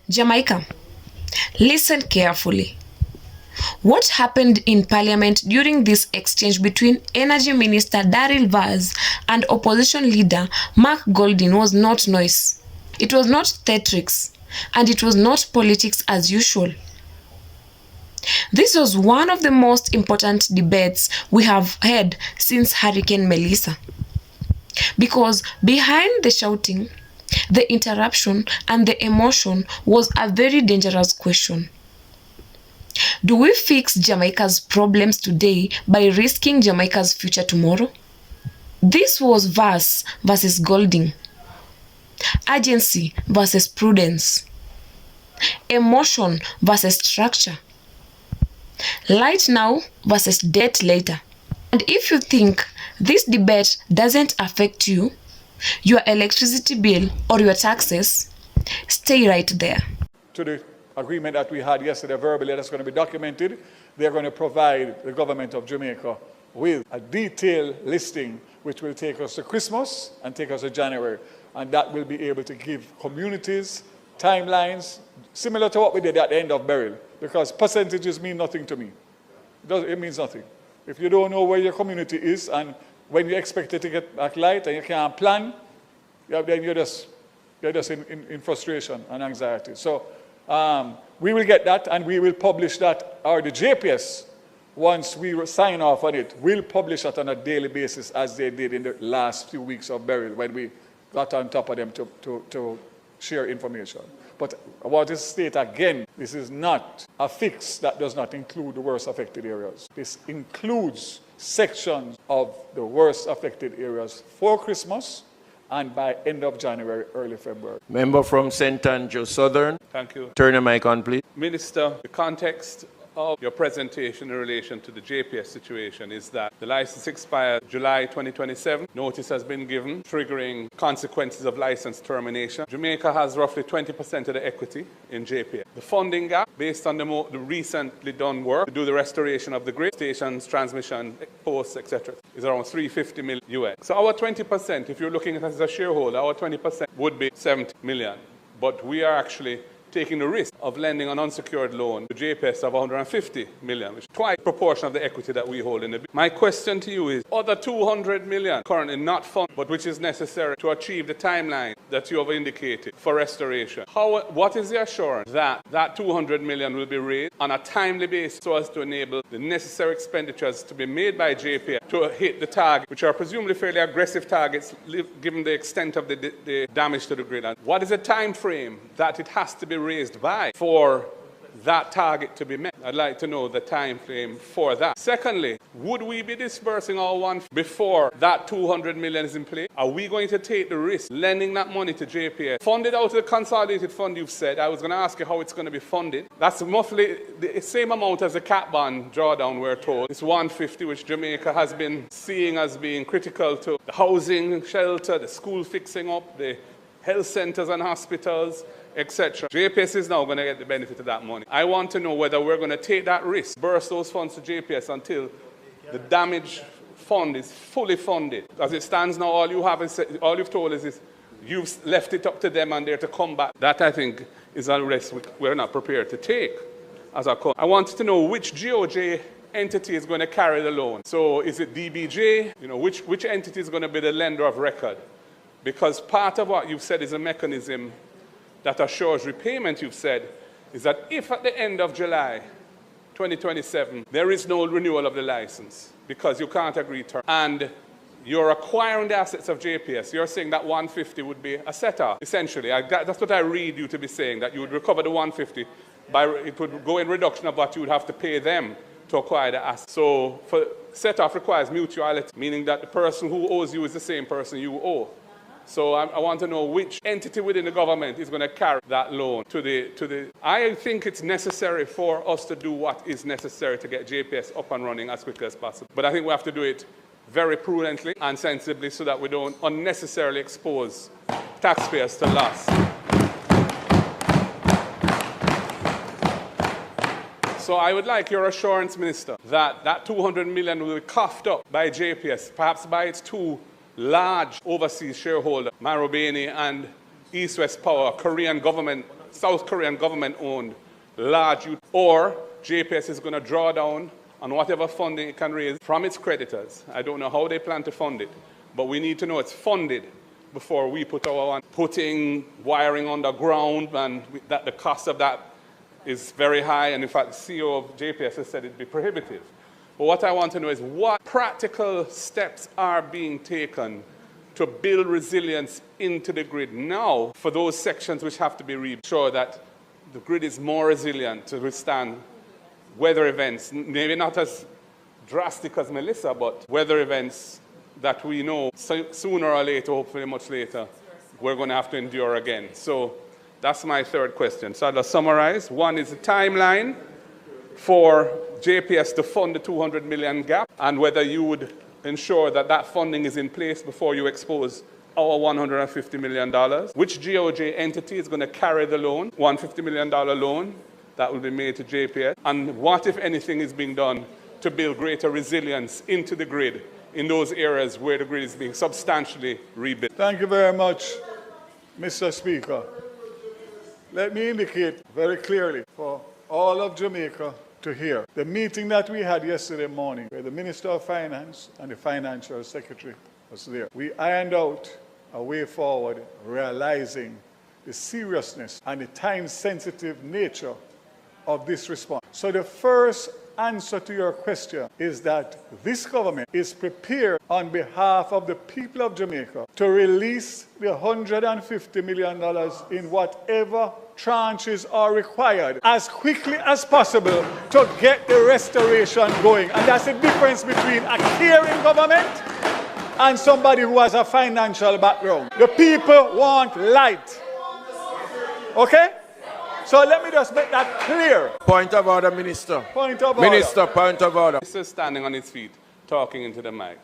Jamaica, listen carefully. What happened in Parliament during this exchange between Energy Minister Daryl Vaz and opposition leader Mark Golding was not noise. It was not theatrics, and it was not politics as usual. This was one of the most important debates we have had since Hurricane Melissa. Because behind the shouting, the interruption, and the emotion was a very dangerous question. Do we fix Jamaica's problems today by risking Jamaica's future tomorrow? This was Vaz versus Golding, urgency versus prudence, emotion versus structure, light now versus debt later. And if you think this debate doesn't affect you, your electricity bill, or your taxes, stay right there. To the agreement that we had yesterday verbally that's going to be documented, they're going to provide the government of Jamaica with a detailed listing which will take us to Christmas and take us to January. And that will be able to give communities timelines similar to what we did at the end of Beryl, because percentages mean nothing to me. It means nothing. If you don't know where your community is and when you expect it to get back light and you can't plan, then you're just in frustration and anxiety. So we will get that, and we will publish that, or the JPS, once we sign off on it, will publish that on a daily basis as they did in the last few weeks of Beryl when we got on top of them to share information. But I want to state again, this is not a fix that does not include the worst affected areas. This includes sections of the worst affected areas for Christmas and by end of January, early February. Member from St. Andrew Southern. Thank you. Turn the mic on, please. Minister, the context of your presentation in relation to the JPS situation is that the license expires July 2027. Notice has been given, triggering consequences of license termination. Jamaica has roughly 20% of the equity in JPS. The funding gap, based on the recently done work to do the restoration of the grid, stations, transmission, posts, etc., is around $350 million US. So our 20%, if you're looking at us as a shareholder, our 20% would be 70 million. But we are actually taking the risk of lending an unsecured loan to JPS of 150 million, which is twice the proportion of the equity that we hold in the. My question to you is, other 200 million currently not funded, but which is necessary to achieve the timeline that you have indicated for restoration. What is the assurance that that 200 million will be raised on a timely basis so as to enable the necessary expenditures to be made by JPS to hit the target, which are presumably fairly aggressive targets given the extent of the damage to the grid? And what is the time frame that it has to be raised by for that target to be met? I'd like to know the time frame for that. Secondly, would we be disbursing all one before that 200 million is in place? Are we going to take the risk lending that money to JPS, funded out of the consolidated fund you've said? I was going to ask you how it's going to be funded. That's roughly the same amount as the cat bond drawdown, we're told. It's 150, which Jamaica has been seeing as being critical to the housing, shelter, the school fixing up, the health centers and hospitals, etc. JPS is now going to get the benefit of that money. I want to know whether we're going to take that risk, burst those funds to JPS until the damage fund is fully funded. As it stands now, all you've told us is you've left it up to them and they're to come back. That, I think, is a risk we're not prepared to take as a country. I want to know which GOJ entity is going to carry the loan. So is it DBJ? Which entity is going to be the lender of record? Because part of what you've said is a mechanism that assures repayment, you've said, is that if at the end of July 2027, there is no renewal of the license because you can't agree terms, and you're acquiring the assets of JPS, you're saying that 150 would be a set-off, essentially. That's what I read you to be saying, that you would recover the 150, it would go in reduction of what you would have to pay them to acquire the assets. So set-off requires mutuality, meaning that the person who owes you is the same person you owe. So I want to know which entity within the government is going to carry that loan to the. I think it's necessary for us to do what is necessary to get JPS up and running as quickly as possible. But I think we have to do it very prudently and sensibly so that we don't unnecessarily expose taxpayers to loss. So I would like your assurance, Minister, that that 200 million will be coughed up by JPS, perhaps by its two large overseas shareholder, Marubeni and East West Power, Korean government South Korean government-owned large or JPS is going to draw down on whatever funding it can raise from its creditors. I don't know how they plan to fund it, but we need to know it's funded before we put our one. Putting wiring underground, and that the cost of that is very high, and in fact, the CEO of JPS has said it'd be prohibitive. But what I want to know is what practical steps are being taken to build resilience into the grid now for those sections which have to be rebuilt, sure that the grid is more resilient to withstand weather events, maybe not as drastic as Melissa, but weather events that we know sooner or later, hopefully much later, we're going to have to endure again. So that's my third question. So I'll summarize. One is the timeline for JPS to fund the 200 million gap, and whether you would ensure that that funding is in place before you expose our $150 million. Which GOJ entity is going to carry the loan, $150 million loan that will be made to JPS? And what, if anything, is being done to build greater resilience into the grid in those areas where the grid is being substantially rebuilt? Thank you very much, Mr. Speaker. Let me indicate very clearly for all of Jamaica to hear. The meeting that we had yesterday morning, where the Minister of Finance and the Financial Secretary was there, we ironed out a way forward, realizing the seriousness and the time-sensitive nature of this response. So the first answer to your question is that this government is prepared on behalf of the people of Jamaica to release the $150 million in whatever tranches are required as quickly as possible to get the restoration going. And that's the difference between a caring government and somebody who has a financial background. The people want light. Okay? So let me just make that clear. Point of order, Minister. Point of order. Minister, point of order. Minister standing on his feet, talking into the mic.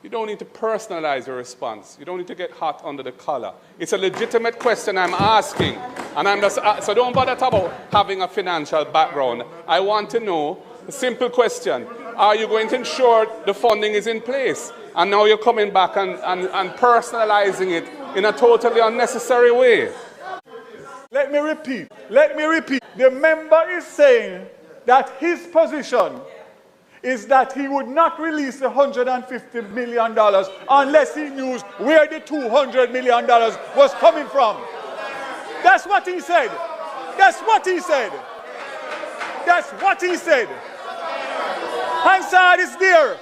You don't need to personalize your response. You don't need to get hot under the collar. It's a legitimate question I'm asking. And I'm just, so don't bother about having a financial background. I want to know a simple question. Are you going to ensure the funding is in place? And now you're coming back and personalizing it in a totally unnecessary way. Let me repeat. The member is saying that his position is that he would not release the $150 million unless he knew where the $200 million was coming from. That's what he said. That's what he said. That's what he said. Hansard is there.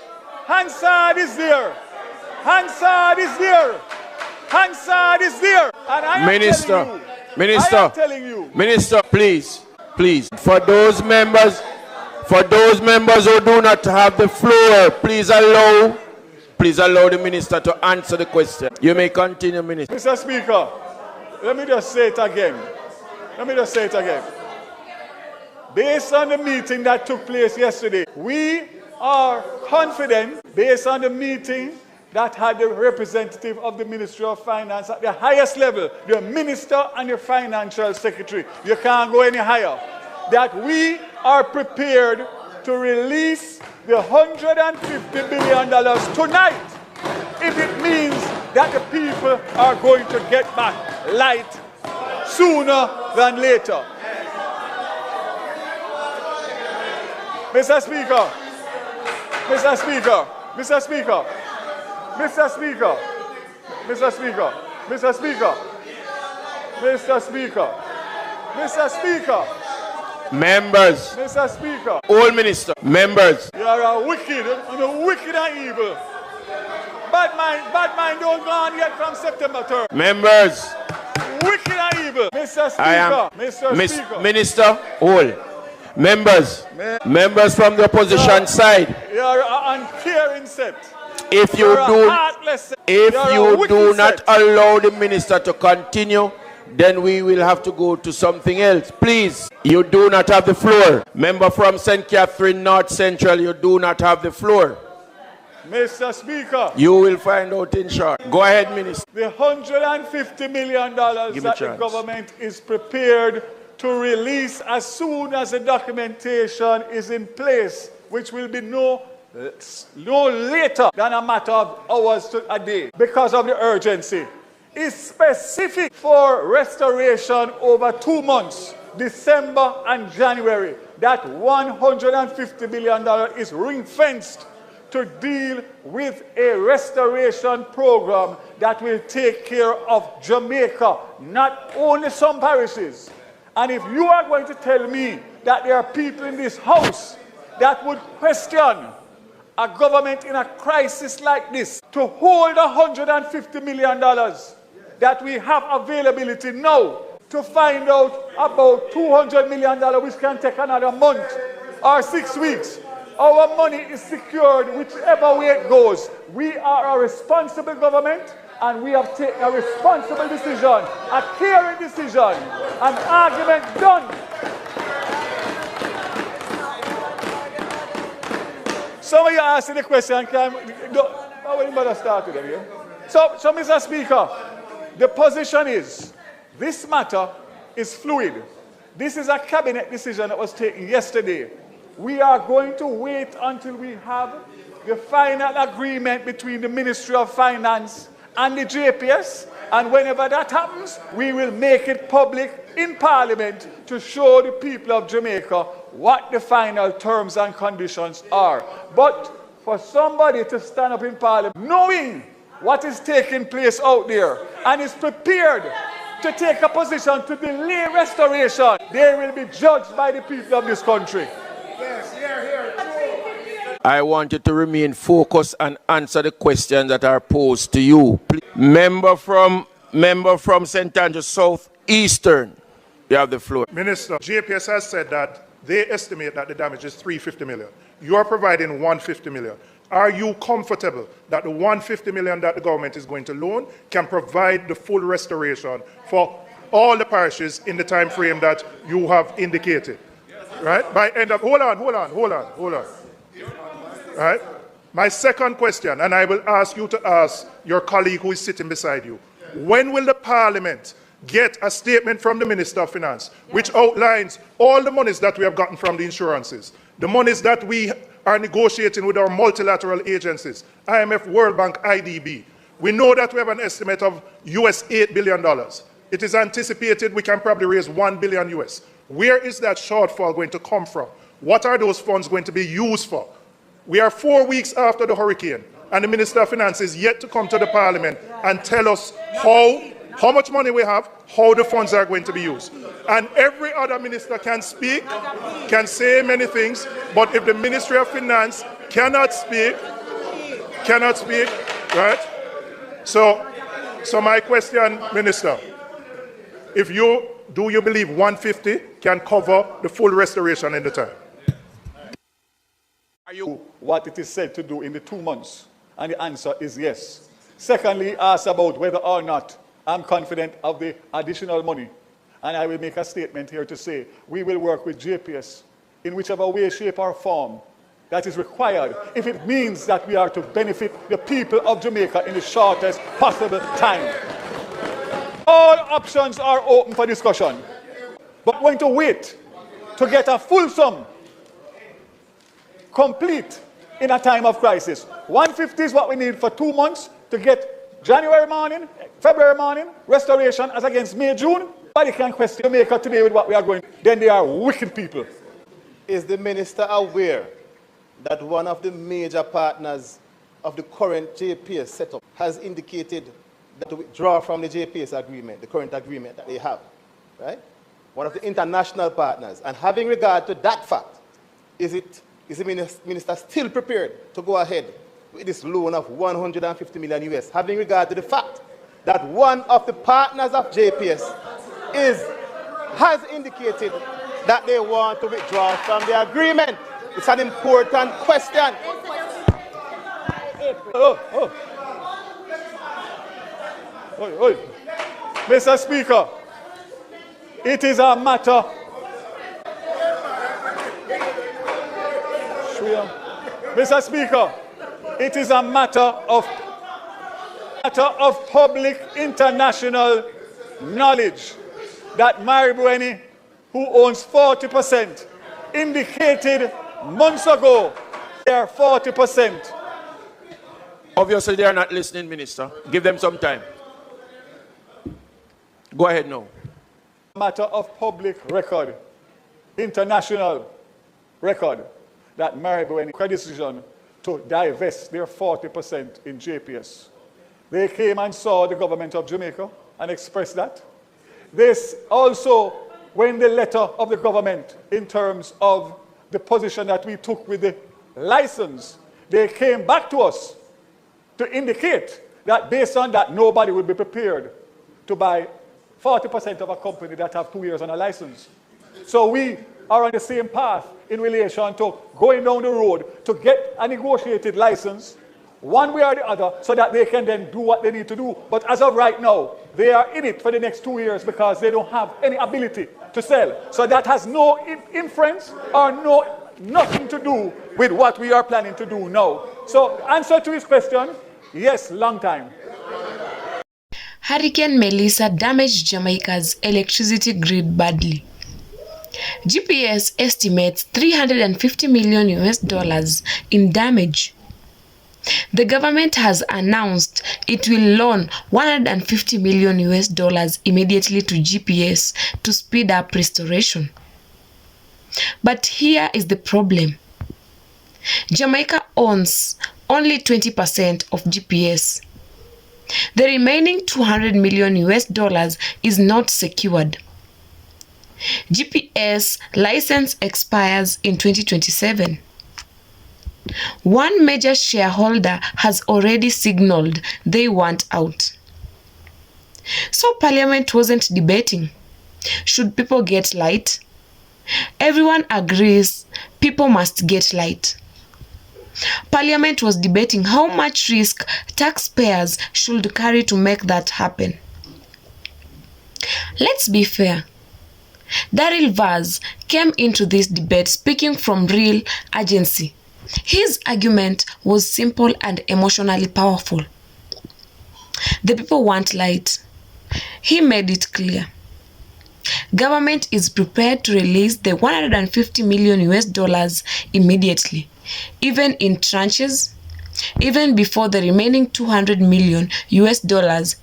Hansard is there. Hansard is there. Hansard is there. And I am Minister, telling you, Minister, I am telling you. Minister, please, for those members who do not have the floor, please allow the minister to answer the question. You may continue, Minister. Mr. Speaker, let me just say it again. Based on the meeting that took place yesterday, we are confident, based on the meeting that had the representative of the Ministry of Finance at the highest level, the Minister and the Financial Secretary, you can't go any higher, that we are prepared to release the $150 billion tonight if it means that the people are going to get back light sooner than later. Mr. Speaker, Mr. Speaker, Mr. Speaker, Mr. Speaker, Mr. Speaker, Mr. Speaker, Mr. Speaker, Mr. Speaker, Members, Mr. Speaker, all minister, members. you are a wicked and evil. Bad mind don't go on yet from September 3rd. Members, Wicked and evil. Mr. Speaker, I am Mr. Speaker. Minister, all members from the opposition side. You are an uncaring set. If you do not allow the minister to continue, then we will have to go to something else. Please, you do not have the floor. Member from St. Catherine North Central, you do not have the floor. Mr. Speaker, You will find out in short. Go ahead, Minister. the $150 million that the government is prepared to release as soon as the documentation is in place, which will be no later than a matter of hours to a day because of the urgency, is specific for restoration over 2 months, December and January. That $150 billion is ring-fenced to deal with a restoration program that will take care of Jamaica, not only some parishes. And if you are going to tell me that there are people in this house that would question a government in a crisis like this to hold $150 million that we have availability now to find out about $200 million, which can take another month or 6 weeks. Our money is secured whichever way it goes. We are a responsible government, and we have taken a responsible decision, a caring decision, an argument done. Some of you are asking the question, how will you start with them? So, Mr. Speaker, the position is, this matter is fluid. This is a cabinet decision that was taken yesterday. We are going to wait until we have the final agreement between the Ministry of Finance and the JPS, and whenever that happens, we will make it public in Parliament to show the people of Jamaica what the final terms and conditions are. But for somebody to stand up in Parliament, knowing what is taking place out there, and is prepared to take a position to delay restoration, they will be judged by the people of this country. Yes, here. I want you to remain focused and answer the questions that are posed to you. Please. Member from St. Andrews South Eastern, you have the floor. Minister, JPS has said that they estimate that the damage is $350 million. You are providing $150 million. Are you comfortable that the $150 million that the government is going to loan can provide the full restoration for all the parishes in the time frame that you have indicated? Right? By end of, hold on. Right? My second question, and I will ask you to ask your colleague who is sitting beside you. When will the Parliament get a statement from the Minister of Finance which outlines all the monies that we have gotten from the insurances, the monies that we are negotiating with our multilateral agencies, IMF, World Bank, IDB. We know that we have an estimate of US $8 billion. It is anticipated we can probably raise $1 billion US. Where is that shortfall going to come from? What are those funds going to be used for? We are 4 weeks after the hurricane, and the Minister of Finance is yet to come to the Parliament and tell us how much money we have, how the funds are going to be used. And every other minister can speak, can say many things, but if the Ministry of Finance cannot speak, right? So my question, Minister, do you believe 150 can cover the full restoration in the time? Are you what it is said to do in the 2 months? And the answer is yes. Secondly, ask about whether or not I'm confident of the additional money. And I will make a statement here to say we will work with JPS in whichever way, shape, or form that is required, if it means that we are to benefit the people of Jamaica in the shortest possible time. All options are open for discussion. But we're going to wait to get a fulsome, complete in a time of crisis. 150 is what we need for 2 months to get January morning, February morning, restoration as against May, June. Nobody can question Jamaica today with what we are going. Then they are wicked people. Is the minister aware that one of the major partners of the current JPS setup has indicated that to withdraw from the JPS agreement, the current agreement that they have, right? One of the international partners. And having regard to that fact, is the minister still prepared to go ahead with this loan of $150 million US, having regard to the fact that one of the partners of JPS has indicated that they want to withdraw from the agreement? It's an important question. Mr. Speaker, it is a matter. Mr. Speaker, it is a matter of public international knowledge that Maribweni, who owns 40%, indicated months ago they are 40%. Obviously, they are not listening, Minister. Give them some time. Go ahead now. Matter of public record, international record, that Maribor had a decision to divest their 40% in JPS. They came and saw the government of Jamaica and expressed that. This also, when the letter of the government in terms of the position that we took with the license, they came back to us to indicate that based on that, nobody would be prepared to buy 40% of a company that have 2 years on a license. So we are on the same path in relation to going down the road to get a negotiated license, one way or the other, so that they can then do what they need to do. But as of right now, they are in it for the next 2 years because they don't have any ability to sell. So that has no inference or nothing to do with what we are planning to do now. So answer to his question, yes, long time. Hurricane Melissa damaged Jamaica's electricity grid badly. GPS estimates $350 million in damage. The government has announced it will loan $150 million immediately to GPS to speed up restoration. But here is the problem. Jamaica owns only 20% of GPS. The remaining $200 million is not secured. GPS license expires in 2027. One major shareholder has already signaled they want out. So Parliament wasn't debating. Should people get light? Everyone agrees people must get light. Parliament was debating how much risk taxpayers should carry to make that happen. Let's be fair. Daryl Vaz came into this debate speaking from real urgency. His argument was simple and emotionally powerful. The people want light. He made it clear. Government is prepared to release the $150 million immediately, even in tranches, even before the remaining $200 million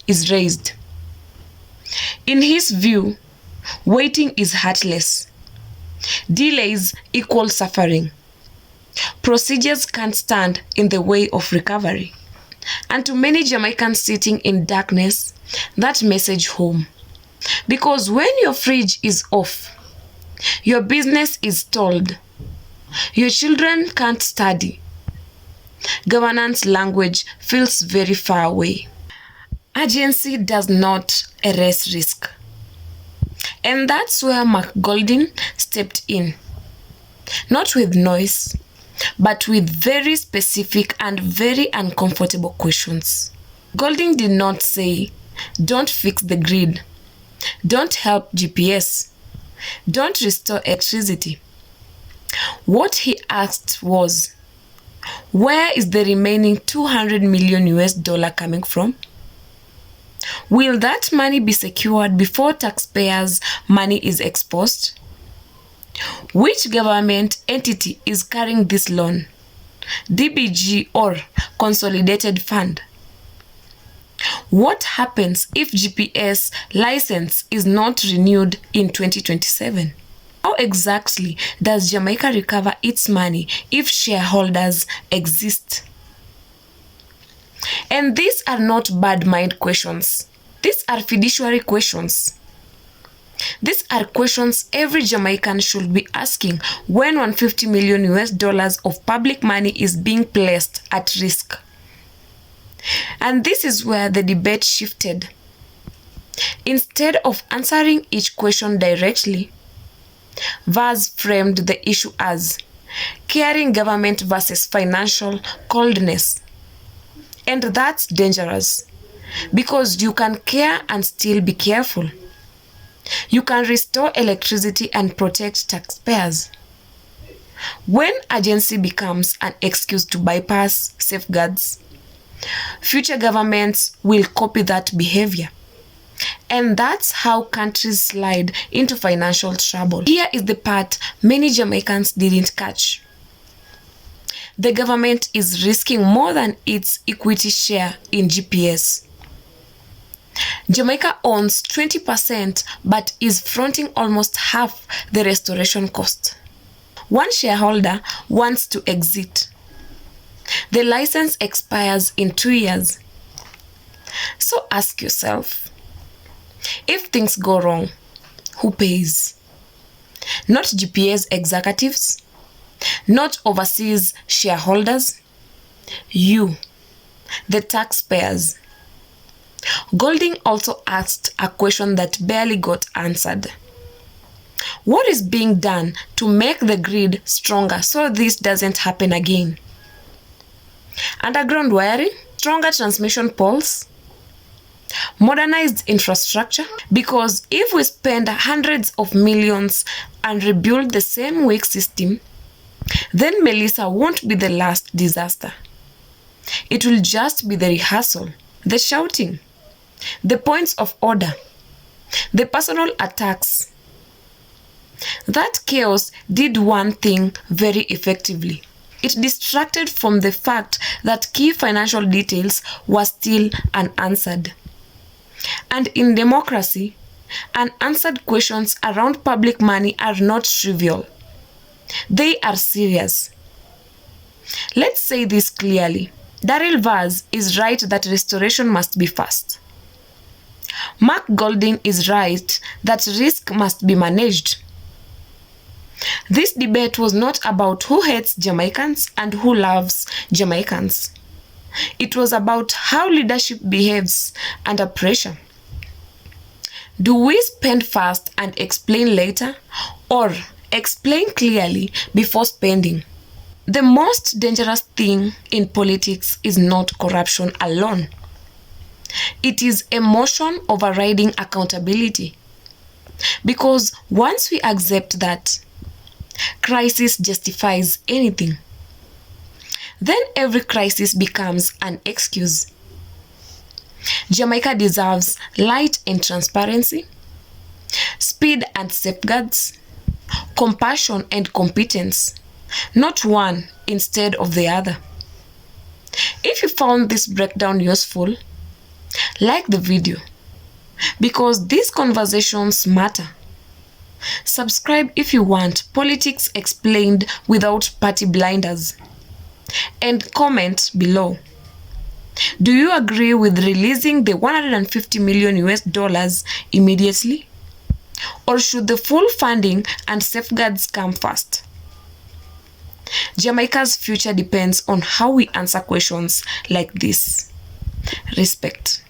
is raised. In his view, waiting is heartless. Delays equal suffering. Procedures can't stand in the way of recovery. And to many Jamaicans sitting in darkness, that message home. Because when your fridge is off, your business is stalled, your children can't study, governance language feels very far away. Urgency does not erase risk. And that's where Mark Golding stepped in. Not with noise, but with very specific and very uncomfortable questions. Golding did not say, don't fix the grid, don't help GPS, don't restore electricity. What he asked was, where is the remaining $200 million coming from? Will that money be secured before taxpayers' money is exposed? Which government entity is carrying this loan? DBG or Consolidated Fund? What happens if GPS license is not renewed in 2027? How exactly does Jamaica recover its money if shareholders exist? And these are not bad mind questions. These are fiduciary questions. These are questions every Jamaican should be asking when $150 million of public money is being placed at risk. And this is where the debate shifted. Instead of answering each question directly, Vaz framed the issue as caring government versus financial coldness. And that's dangerous because you can care and still be careful. You can restore electricity and protect taxpayers. When urgency becomes an excuse to bypass safeguards, future governments will copy that behavior. And that's how countries slide into financial trouble. Here is the part many Jamaicans didn't catch. The government is risking more than its equity share in GPS. Jamaica owns 20% but is fronting almost half the restoration cost. One shareholder wants to exit. The license expires in 2 years. So ask yourself, if things go wrong, who pays? Not GPA's executives, not overseas shareholders, you, the taxpayers. Golding also asked a question that barely got answered. What is being done to make the grid stronger so this doesn't happen again? Underground wiring, stronger transmission poles, modernized infrastructure, because if we spend hundreds of millions and rebuild the same weak system, then Melissa won't be the last disaster. It will just be the rehearsal, the shouting, the points of order, the personal attacks. That chaos did one thing very effectively. It distracted from the fact that key financial details were still unanswered. And in democracy, unanswered questions around public money are not trivial. They are serious. Let's say this clearly. Daryl Vaz is right that restoration must be fast. Mark Golding is right that risk must be managed. This debate was not about who hates Jamaicans and who loves Jamaicans. It was about how leadership behaves under pressure. Do we spend fast and explain later, or explain clearly before spending? The most dangerous thing in politics is not corruption alone. It is emotion overriding accountability. Because once we accept that crisis justifies anything, then every crisis becomes an excuse. Jamaica deserves light and transparency, speed and safeguards, compassion and competence, not one instead of the other. If you found this breakdown useful, like the video, because these conversations matter. Subscribe if you want politics explained without party blinders. And comment below. Do you agree with releasing the 150 million US dollars immediately? Or should the full funding and safeguards come first? Jamaica's future depends on how we answer questions like this. Respect.